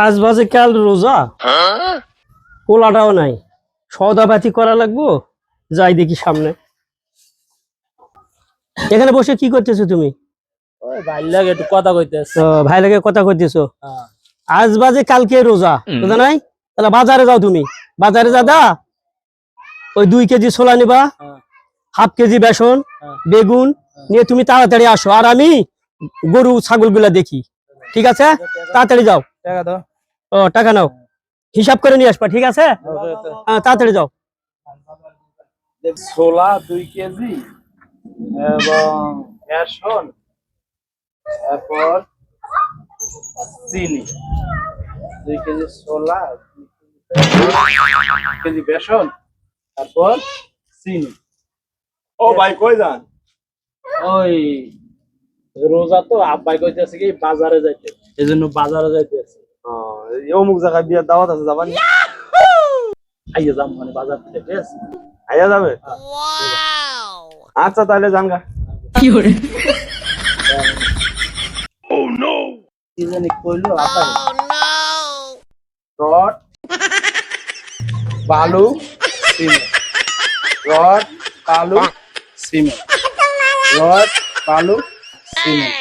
আজ বাজে কাল রোজা, পোলাটাও নাই, সওদাপাতি করা লাগবো। যাই দেখি সামনে। এখানে বসে কি করতেছো তুমি? ওই ভাই লাগে একটু কথা কইতেছে। ভাই লাগে কথা কইতেছো? আজ বাজে কালকে রোজা, বুঝা নাই? তাহলে বাজারে যাও তুমি। বাজারে যা ওই 2 কেজি ছোলা নিবা, হাফ কেজি বেসন, বেগুন নিয়ে তুমি তাড়াতাড়ি আসো। আর আমি গরু ছাগল গুলা দেখি, ঠিক আছে? তাড়াতাড়ি যাও। টাকা দাও। টাকা নাও, হিসাব করে নিয়ে আসবা, ঠিক আছে? তাড়াতাড়ি যাও। ছোলা 2 কেজি এবং বেসন, তারপর চিনি। 2 কেজি ছোলা, 2 কেজি বেসন, তারপর চিনি। ও ভাই কই যান? ওই রোজা তো আব্বাই কইতেছে কি বাজারে যাইতে, এজন্য বাজারে যাইতেছে। অমুক জায়গায় বিয়ের দাওয়াত আছে, যাবানি? আইয়া যাম মানে বাজার থেকে, ঠিক আছে? আইয়া যাবে? আচ্ছা তাহলে জানগা। কি জানি কইলো আব্বাই? রড, বালু, সিমেন্ট। রড, বালু, সিমেন্ট। রড, বালু, সিমেন্ট।